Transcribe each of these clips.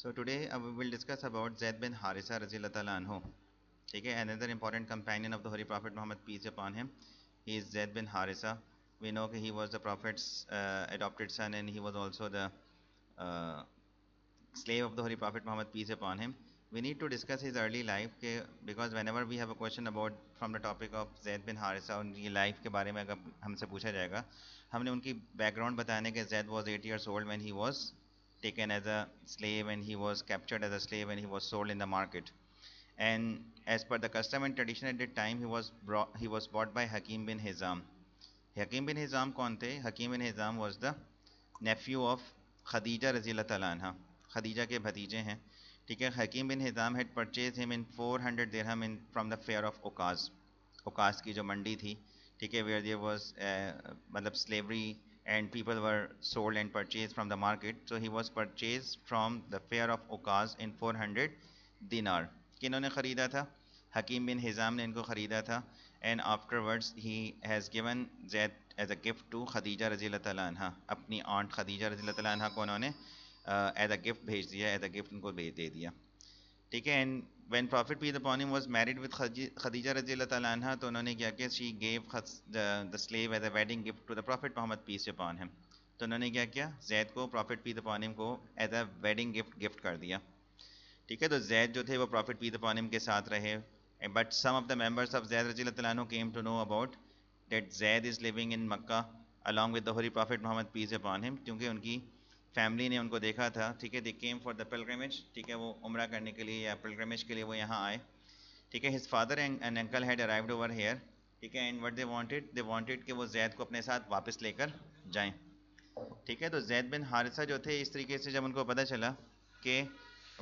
So today we will discuss about Zaid bin Harisa Razillah Ta'ala anhu. Okay, another important companion of the Holy Prophet Muhammad, peace be upon him. He is Zaid bin Harisa. We know he was the Prophet's adopted son, and he was also the uh, slave of the Holy Prophet Muhammad, peace be upon him. We need to discuss his early life because whenever we have a question about from the topic of Zaid bin Harisa, उनकी life के बारे में अगर हमसे पूछा जाएगा, हमने उनकी background बताने के Zaid was 8 years old when he was taken as a slave, and he was captured as a slave, and he was sold in the market. And as per the custom and tradition at that time, he was bought by Hakim bin Hizam. Hakim bin Hizam कौन थे? Hakim bin Hizam was the nephew of Khadija रज़ियल्लाहु ताला अन्हा. Khadija के भतीजे हैं. ठीक है. Hakim bin Hizam had purchased him in 400 dirham from the fair of Okaz. Okaz की जो मंडी थी, ठीक है, where there was मतलब slavery and people were sold and purchased from the market. So he was purchased from the fair of Okaz in 400 dinar. किन्होंने खरीदा था? हकीम बिन हिजाम ने इनको खरीदा था. And afterwards he has given Zaid as a gift to Khadija रज़ियल्लाहु ताला अन्हा. अपनी aunt Khadija रज़ियल्लाहु ताला अन्हा को उन्होंने as a gift भेज दिया, as a gift उनको दे दिया. ठीक है. And when Prophet peace upon him was married with Khadija रज़ियल्लाहु ताला अन्हा, तो उन्होंने क्या किया? She gave the slave as a wedding gift to the Prophet Muhammad peace upon him. तो उन्होंने क्या किया? जैद को Prophet peace upon him को as a wedding gift कर दिया. ठीक है. तो जैद जो थे वो Prophet peace upon him के साथ रहे. But some of the members of Zayd रज़ियल्लाहु ताला अन्हु came to know about that Zayd is living in Makkah along with the Holy Prophet Muhammad peace upon him, क्योंकि उनकी फैमिली ने उनको देखा था. ठीक है. दे केम फॉर द पिलग्रिमेज. ठीक है. वो उम्रा करने के लिए या पिलग्रिमेज के लिए वो यहाँ आए. ठीक है. His father and uncle had arrived over here. ठीक है. एंड व्हाट दे वांटेड कि वो जैद को अपने साथ वापस लेकर जाएं. ठीक है. तो जैद बिन हारिसा जो थे, इस तरीके से जब उनको पता चला कि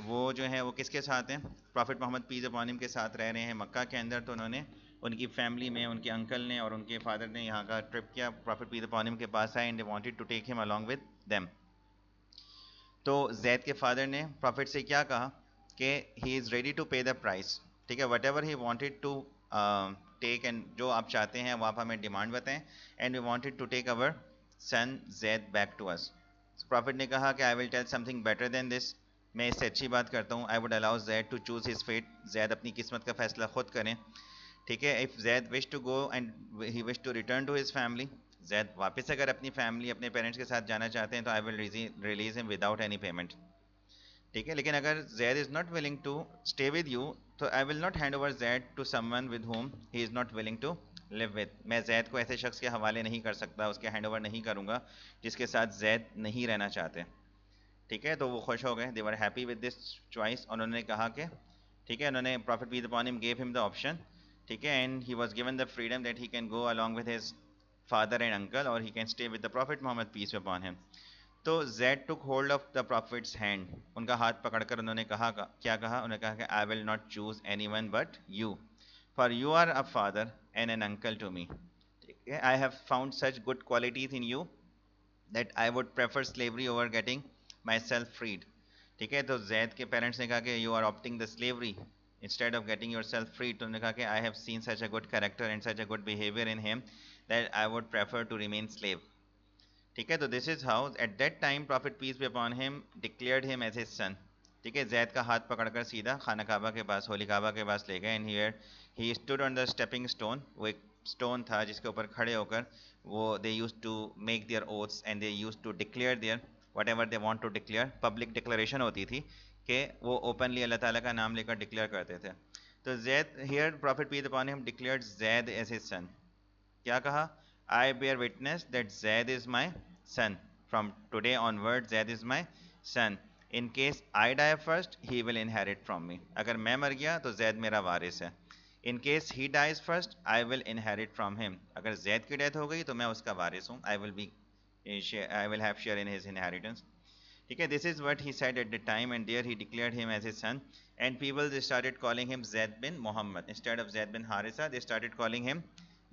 वो जो है वो किसके साथ हैं, prophet Muhammad peace upon him के साथ रह रहे हैं मक्का के अंदर, तो उन्होंने उनकी फैमिली में उनके अंकल ने और उनके फादर ने यहाँ का ट्रिप किया. प्रॉफिट पीस अपॉन हिम के पास आए and they wanted to take him along with them. तो जैद के फादर ने प्रॉफिट से क्या कहा कि he is ready to pay the price. ठीक है. Whatever he wanted to take, and जो आप चाहते हैं वो आप हमें डिमांड बताएं. And we wanted to take our son Zaid back to us. Prophet ने कहा कि I will tell something better than this. मैं इससे अच्छी बात करता हूँ. I would allow Zaid to choose his fate. Zaid अपनी किस्मत का फैसला खुद करें. ठीक है. If Zaid wish to go and he wish to return to his family, Zaid वापस अगर अपनी फैमिली अपने पेरेंट्स के साथ जाना चाहते हैं, तो I will release him without any payment. ठीक है. लेकिन अगर Zaid is not willing to stay with you, तो I will not hand over Zaid to someone with whom he is not willing to live with. मैं Zaid को ऐसे शख्स के हवाले नहीं कर सकता, उसके हैंड ओवर नहीं करूँगा जिसके साथ जैद नहीं रहना चाहते. ठीक है. तो वो खुश हो गए. They were happy with this choice. उन्होंने कहा कि ठीक है, उन्होंने prophet peace upon him gave him the option. ठीक है. And he was given the freedom that he can go along with his father and uncle, और he can stay with the prophet Muhammad peace upon him. तो Zaid took hold of the prophet's hand. उनका हाथ पकड़कर उन्होंने कहा, क्या कहा? उन्होंने कहा कि I will not choose anyone but you, for you are a father and an uncle to me. I have found such good qualities in you that I would prefer slavery over getting myself freed. ठीक है. तो Zaid के parents ने कहा कि you are opting the slavery instead of getting yourself free. तो उन्होंने कहा कि I have seen such a good character and such a good behavior in him that I would prefer to remain slave. ठीक है. तो this is how at that time Prophet peace be upon him declared him as his son. ठीक है. जैद का हाथ पकड़कर सीधा खाना काबा के पास, होली काबा के पास ले गए. and here he stood on the stepping stone. वो एक स्टोन था जिसके ऊपर खड़े होकर वो they used to make their oaths and they used to declare their whatever they want to declare. Public declaration होती थी कि वो ओपनली अल्लाह ताला का नाम लेकर डिक्लेयर करते थे. तो Zaid here prophet peace upon him declared Zaid as his son. क्या कहा? I bear witness that Zaid is my son. From today onward Zaid is my son. In case I die first he will inherit from me. अगर मैं मर गया तो Zaid मेरा वारिस है. In case he dies first I will inherit from him. अगर Zaid की डेथ हो गई तो मैं उसका वारिस हूँ. I will have share in his inheritance. Okay, this is what he said at the time, and there he declared him as his son. And people they started calling him Zaid bin Muhammad. Instead of Zaid bin Harisa, they started calling him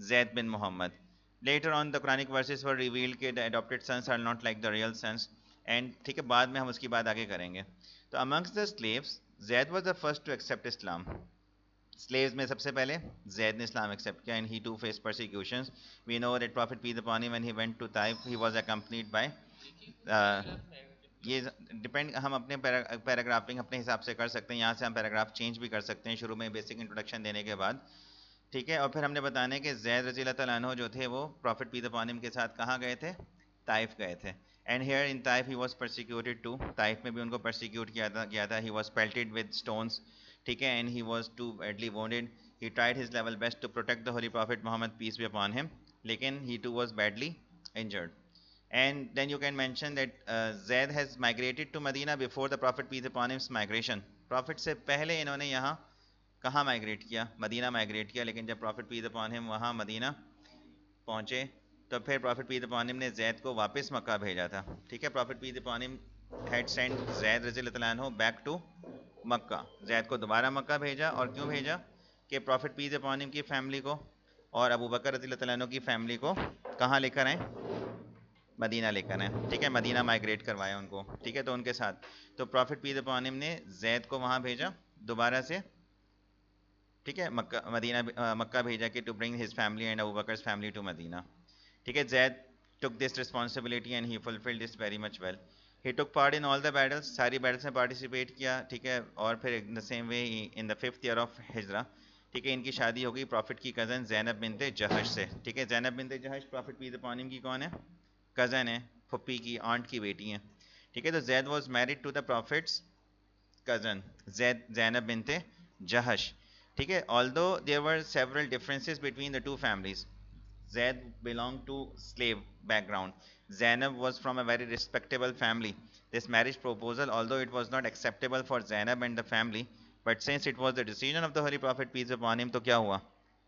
Zaid bin Muhammad. Later on, the Quranic verses were revealed that the adopted sons are not like the real sons. And ठीक है, बाद में हम उसकी बात आगे करेंगे. तो amongst the slaves, Zaid was the first to accept Islam. Slaves में सबसे पहले Zaid ने Islam accept किया, and he too faced persecutions. We know that Prophet peace upon him when he went to Taif, he was accompanied by uh, ये depend, हम अपने paragraphing अपने हिसाब से कर सकते हैं, यहाँ से हम पैराग्राफ चेंज भी कर सकते हैं शुरू में बेसिक इंट्रोडक्शन देने के बाद, ठीक है। और फिर हमने बताना है कि जैद रज़ी अल्लाह तआला अन्हु जो थे वो प्रॉफिट पीस अपॉन हिम के साथ कहाँ गए थे, ताइफ गए थे। And here in Taif he was persecuted too, Taif में भी उनको परसिक्यूट किया था, he was pelted with stones, ठीक है, and he was too badly wounded, he tried his level best to protect the holy prophet Muhammad peace be upon him, लेकिन he too was badly injured. And then you can mention that Zaid has migrated to Medina before the Prophet peace upon him's migration. Prophet से पहले इन्होंने यहाँ कहाँ migrate किया, Medina migrate किया, लेकिन जब प्रॉफिट पीस अपॉन हिम वहाँ मदीना पहुँचे तो फिर प्रॉफिट पीस अपॉन हिम ने जैद को वापस मक्का भेजा था, ठीक है। Profit peace upon him had sent Zaid रज़ी अल्लाह अन्हु बैक टू मक्का, जैद को दोबारा मक्का भेजा, और क्यों भेजा कि प्रॉफिट पीस अपॉन हिम की फैमिली को और अबू बकर रज़ी अल्लाह अन्हु की फैमिली को कहाँ लेकर आए, मदीना लेकर आए, ठीक है, मदीना माइग्रेट करवाया उनको, ठीक है। तो उनके साथ तो प्रॉफिट पीस अपॉन हिम ने जैद को वहाँ भेजा दोबारा से, ठीक है, मक्का भेजा कि to bring his family and Abu Bakr's family to Medina, ठीक है। Zaid took this responsibility and he fulfilled this very much well. He took part in all the battles, सारी battles में participate किया, ठीक है। और फिर in the same way in the 5th year of हिजरा, ठीक है, इनकी शादी हो गई प्रॉफिट की कज़न ज़ैनब बिनते जहश से, ठीक है। Zainab bint Jahsh prophet peace upon him की कौन है, कज़न है, फुप्पी की आंट की बेटी है, ठीक है। तो Zaid was married to the prophet's cousin Zainab bint Jahsh, ठीक है। Although there were several differences between the two families, Zaid belonged to slave background. Zainab was from a very respectable family. This marriage proposal, although it was not acceptable for Zainab and the family, but since it was the decision of the Holy Prophet peace upon him, तो क्या हुआ?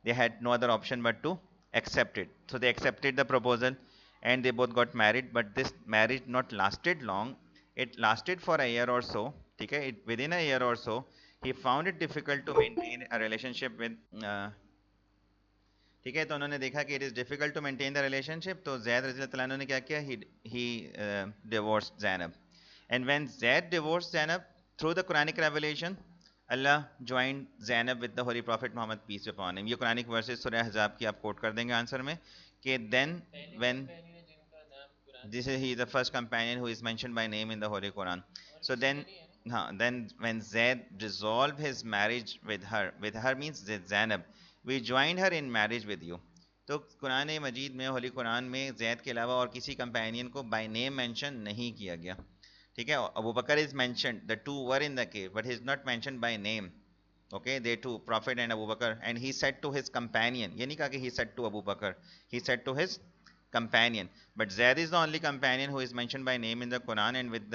They had no other option but to accept it. So they accepted the proposal, and they both got married. But this marriage not lasted long. It lasted for a year or so. ठीक है? Within a year or so, he found it difficult to maintain a relationship with ठीक है। तो उन्होंने देखा कि it is difficult to maintain the relationship, तो Zaid रज़ी अल्लाह अन्हु ने क्या किया, he divorced Zainab, and when Zaid divorced Zainab through the Quranic revelation, Allah joined Zainab with the holy prophet Muhammad peace be upon him. ये Quranic verses सूरह Ahzab की आप कोट कर देंगे आंसर में कि then when this is he is the first companion who is mentioned by name in the Holy Quran. So then then when Zaid dissolved his marriage with her means Zainab, we joined her in marriage with you. तो कुरान मजीद में होली कुरान में जैद के अलावा और किसी companion को by name mention नहीं किया गया, ठीक है। Abu Bakr is mentioned, the two were in the cave, but he is not mentioned by name, okay, they two, prophet and Abu Bakr, and he said to his companion, ये नहीं कहा कि he said to Abu Bakr, he said to his companion, but Zaid is the only companion who is mentioned by name in the Quran, and with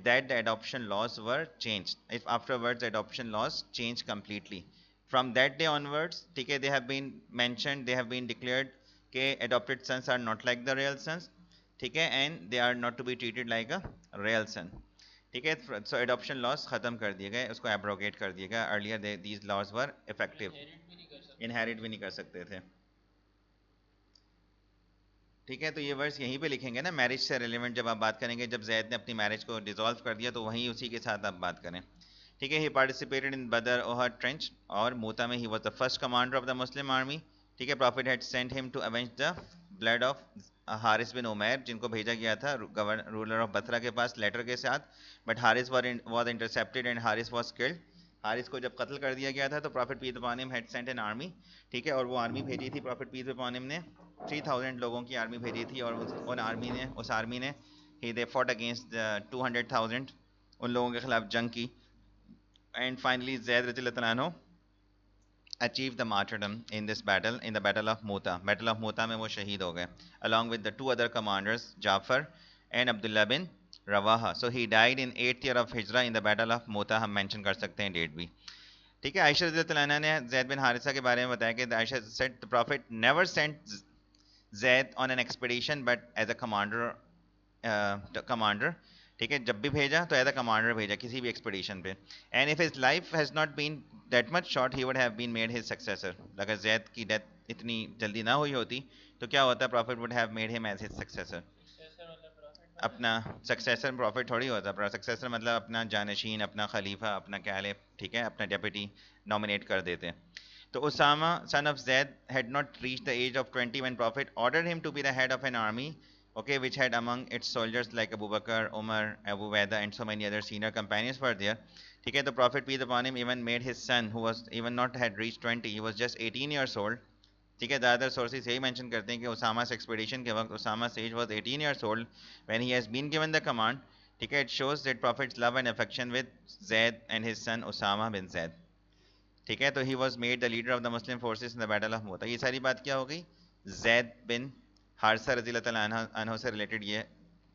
that the adoption laws were changed. If afterwards the adoption laws changed completely, from that day onwards, okay, they have been mentioned, they have been declared कि adopted sons are not like the real sons, ठीक है, and they are not to be treated like a real son, ठीक है। सो adoption loss खत्म कर दिए गए, उसको एब्रोगेट कर दिया गया, earlier these laws were effective, inherit भी नहीं कर सकते थे, ठीक है। तो ये वर्ड्स यहीं पे लिखेंगे ना, मैरिज से रिलेवेंट जब आप बात करेंगे, जब जैद ने अपनी मैरिज को डिसॉल्व कर दिया तो वहीं उसी के साथ आप बात करें, ठीक है। ही पार्टिसिपेटेड इन बदर ओहद ट्रेंच, और मूता में he was the first commander of the Muslim army, ठीक है। Prophet had sent him to avenge the blood of Harith bin Umair, जिनको भेजा गया था गवर्नर रूलर ऑफ बसरा के पास लेटर के साथ, but Haris was intercepted and Haris was killed. Haris को जब कत्ल कर दिया गया था तो profit peace upon him had sent an army, ठीक है। और वो आर्मी भेजी थी प्रॉफिट पीस अपॉन हिम ने 3000 लोगों की आर्मी भेजी थी, और उस आर्मी ने ही दे फॉट अगेंस्ट 200,000 उन लोगों के खिलाफ जंग की, एंड फाइनली जैद रज़ियल्लाहु अन्हु achieved the martyrdom in this battle, in the battle of Muta. Battle of Muta में वो शहीद हो गए along with the two other commanders Jafar and Abdullah bin Rawaha. So he died in 8th year of Hijra in the battle of Muta. हम mention कर सकते हैं date भी, ठीक है। आयशा रज़ियल्लाहु अन्हा ने जैद बिन हारिसा के बारे में बताया कि Ayesha said the prophet never sent Zaid on an expedition but as a commander, ठीक है। जब भी भेजा तो एज अ कमांडर भेजा किसी भी एक्सपीडिशन पे, and if his life has not been that much short he would have been made his successor. अगर जैद की डेथ इतनी जल्दी ना हुई होती तो क्या होता, prophet would have made him as his successor. अपना सक्सेसर प्रॉफिट थोड़ी होता, सक्सेसर मतलब अपना जानशीन, अपना खलीफा, अपना कहले, ठीक है, अपना डेप्यूटी नॉमिनेट कर देते। तो Usama son of Zaid had not reached the age of 20 when prophet ordered him to be the head of an army okay, which had among its soldiers like Abu Bakr, Umar, Abu Ubaidah, and so many other senior companions were there. Okay, the Prophet peace upon him even made his son, who was even not had reached 20, he was just 18 years old. ठीक है, the other sources यही mention करते हैं कि Usama's expedition के वक्त Usama's age was 18 years old when he has been given the command. ठीक है, it shows that Prophet's love and affection with Zaid and his son Usama bin Zaid. ठीक है, तो he was made the leader of the Muslim forces in the battle of Mu'ta. ये सारी बात क्या हो गई? जैद बिन हारिसा रज़ी अल्लाह तआला अन्हु से रिलेटेड ये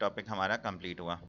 टॉपिक हमारा कंप्लीट हुआ.